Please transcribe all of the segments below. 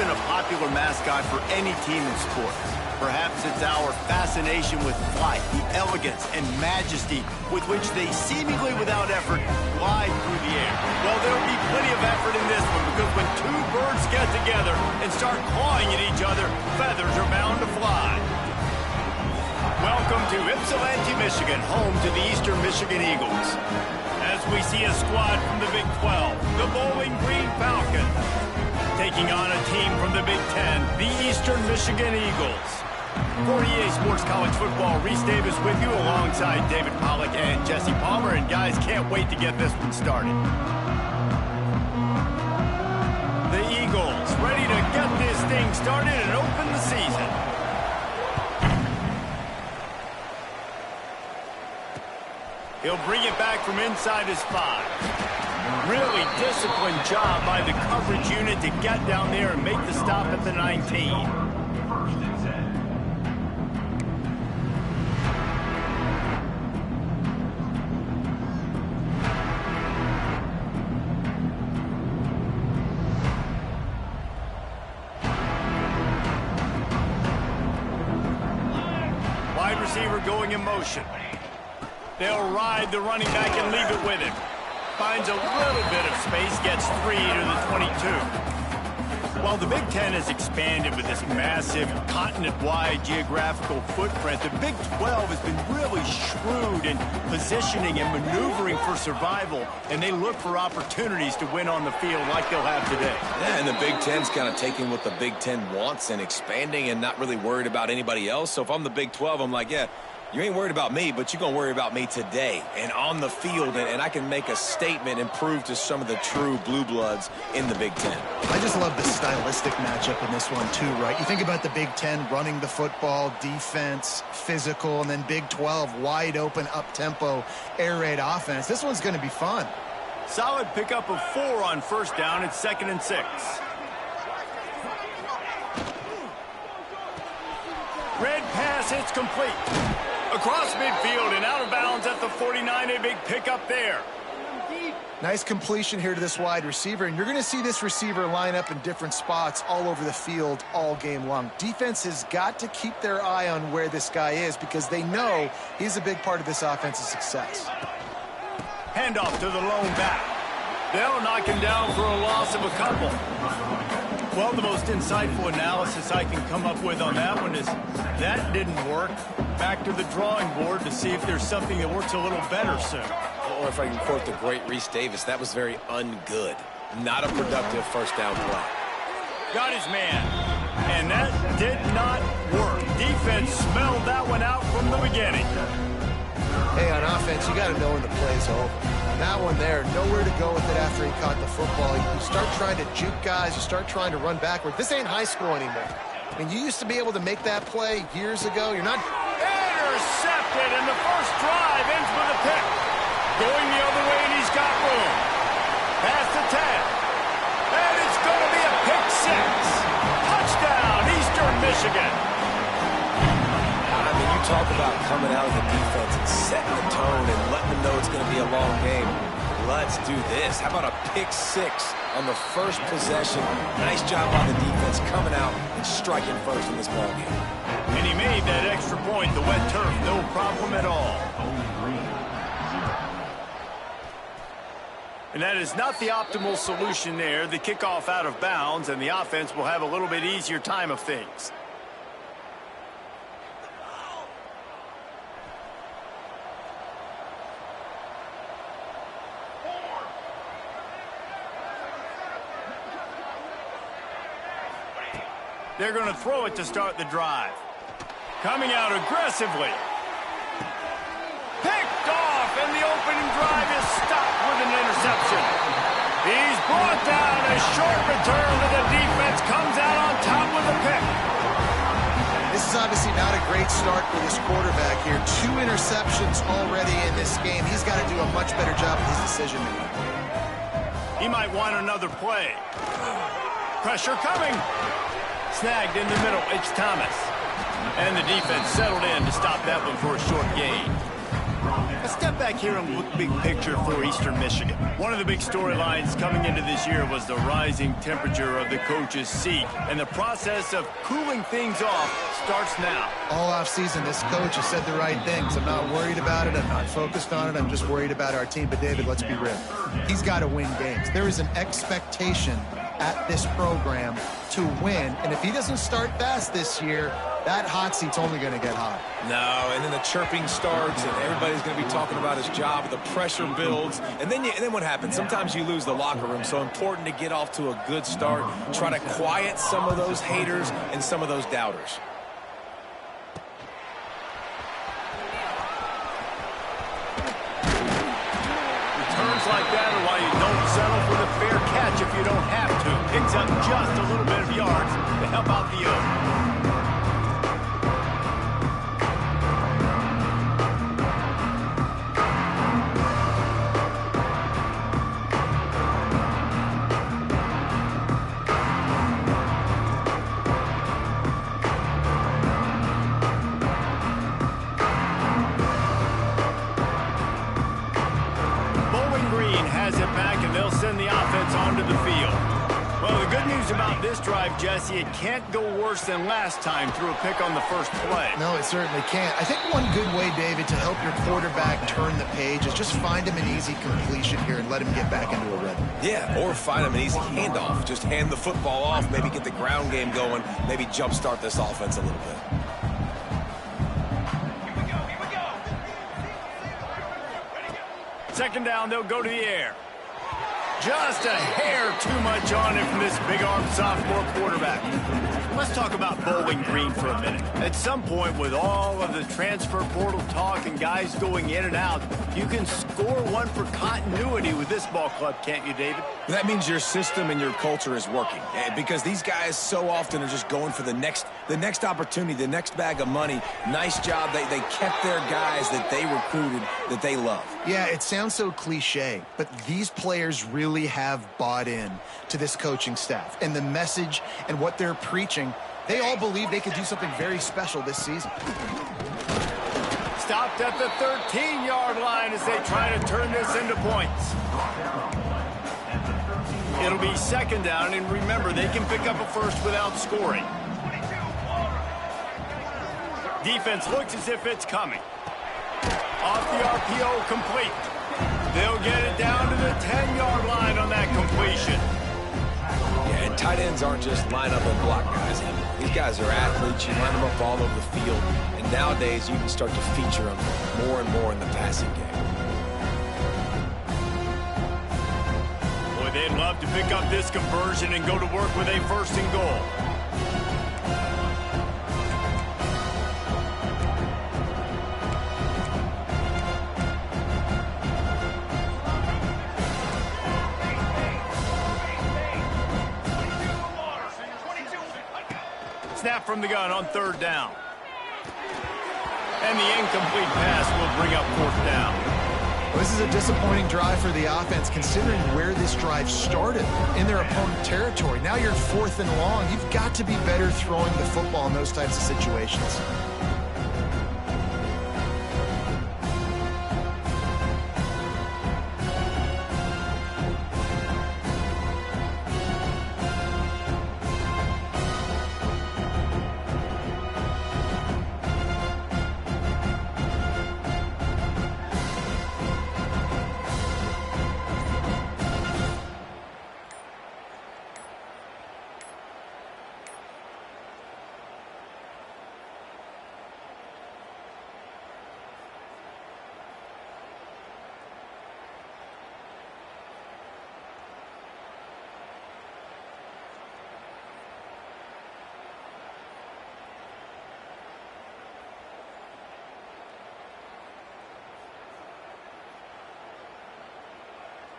been a popular mascot for any team in sports. Perhaps it's our fascination with flight, the elegance and majesty with which they seemingly without effort glide through the air. Well, there will be plenty of effort in this one because when two birds get together and start clawing at each other, feathers are bound to fly. Welcome to Ypsilanti, Michigan, home to the Eastern Michigan Eagles. As we see a squad from the Big 12, the Bowling Green Falcons, taking on a team from the Big 10, the Eastern Michigan Eagles. For EA Sports College Football, Reese Davis with you alongside David Pollack and Jesse Palmer. And guys, can't wait to get this one started. The Eagles ready to get this thing started and open the season. He'll bring it back from inside his 5. Really disciplined job by the coverage unit to get down there and make the stop at the 19. Wide receiver going in motion. They'll ride the running back and leave it with him. Finds a little bit of space, gets 3 to the 22. While the Big Ten has expanded with this massive continent-wide geographical footprint, the Big 12 has been really shrewd in positioning and maneuvering for survival, and they look for opportunities to win on the field like they'll have today. Yeah, and the Big Ten's kind of taking what the Big Ten wants and expanding and not really worried about anybody else. So if I'm the Big 12, I'm like, yeah, you ain't worried about me, but you're going to worry about me today and on the field, and I can make a statement and prove to some of the true blue bloods in the Big Ten. I just love the stylistic matchup in this one, too, right? You think about the Big Ten running the football, defense, physical, and then Big 12, wide open, up-tempo, air raid offense. This one's going to be fun. Solid pickup of 4 on first down. It's 2nd and 6. Red pass hits complete. Across midfield and out of bounds at the 49, a big pickup there. Nice completion here to this wide receiver, and you're going to see this receiver line up in different spots all over the field all game long. Defense has got to keep their eye on where this guy is because they know he's a big part of this offense's success. Handoff to the lone back. They'll knock him down for a loss of a couple. Well, the most insightful analysis I can come up with on that one is that didn't work. Back to the drawing board to see if there's something that works a little better soon. Or if I can quote the great Reese Davis, that was very ungood. Not a productive first down play. Got his man. And that did not work. Defense smelled that one out from the beginning. Hey, on offense, you got to know when the play's over. That one there, nowhere to go with it after he caught the football. You start trying to juke guys. You start trying to run backward. This ain't high school anymore. I mean, you used to be able to make that play years ago. You're not... Intercepted, and the first drive ends with a pick. Going the other way, and he's got room. Pass to 10. And it's going to be a pick 6. Touchdown, Eastern Michigan. I mean, you talk about coming out of the defense and setting the tone and letting them know it's going to be a long game. Let's do this. How about a pick 6 on the first possession? Nice job by the defense coming out and striking first in this ballgame. And he made that extra point, the wet turf, no problem at all. And that is not the optimal solution there. The kickoff out of bounds, and the offense will have a little bit easier time of things. They're going to throw it to start the drive. Coming out aggressively. Picked off, and the opening drive is stopped with an interception. He's brought down. A short return to the defense. Comes out on top with a pick. This is obviously not a great start for this quarterback here. 2 interceptions already in this game. He's got to do a much better job with his decision-making. He might want another play. Pressure coming. Snagged in the middle, it's Thomas. And the defense settled in to stop that one for a short gain. That's Let's step back here and look big picture for Eastern Michigan. One of the big storylines coming into this year was the rising temperature of the coach's seat, and the process of cooling things off starts now. All offseason, this coach has said the right things. I'm not worried about it. I'm not focused on it. I'm just worried about our team. But, David, let's be real. He's got to win games. There is an expectation at this program to win, and if he doesn't start fast this year, that hot seat's only going to get hot. No, and then the chirping starts, and everybody's going to be talking about his job. The pressure builds, and then what happens? Sometimes you lose the locker room, so important to get off to a good start. Try to quiet some of those haters and some of those doubters. Returns like that are why you don't settle for the fair catch if you don't have to. Picks up just a little bit of yards to help out the Oaks. This drive, Jesse, it can't go worse than last time through a pick on the first play. No, it certainly can't. I think one good way, David, to help your quarterback turn the page is just find him an easy completion here and let him get back into a rhythm. Yeah, or find him an easy handoff. Just hand the football off, maybe get the ground game going, maybe jumpstart this offense a little bit. Second down, they'll go to the air. Just a hair too much on it from this big-armed sophomore quarterback. Let's talk about Bowling Green for a minute. At some point, with all of the transfer portal talk and guys going in and out, you can score one for continuity with this ball club, can't you, David? That means your system and your culture is working, because these guys so often are just going for the next opportunity, the next bag of money. Nice job. They kept their guys that they recruited, that they love. Yeah, it sounds so cliche, but these players really have bought in to this coaching staff and the message and what they're preaching. They all believe they could do something very special this season. Stopped at the 13-yard line as they try to turn this into points. It'll be second down, and remember, they can pick up a first without scoring. Defense looks as if it's coming. Off the RPO, complete. They'll get it down to the 10-yard line on that completion. Yeah, and tight ends aren't just line up and block guys. These guys are athletes. You line them up all over the field. And nowadays, you can start to feature them more and more in the passing game. Boy, they'd love to pick up this conversion and go to work with a first and goal. Snap from the gun on third down. And the incomplete pass will bring up fourth down. Well, this is a disappointing drive for the offense, considering where this drive started, in their opponent territory. Now you're 4th and long. You've got to be better throwing the football in those types of situations.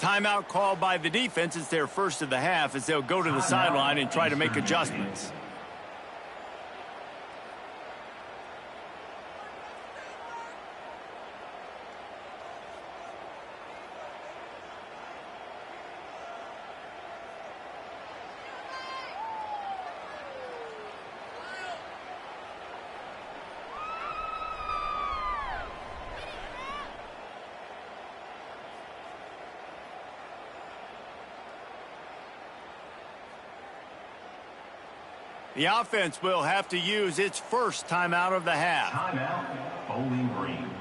Timeout called by the defense. It's their first of the half as they'll go to the sideline and try to make adjustments. The offense will have to use its first timeout of the half. Timeout, Bowling Green.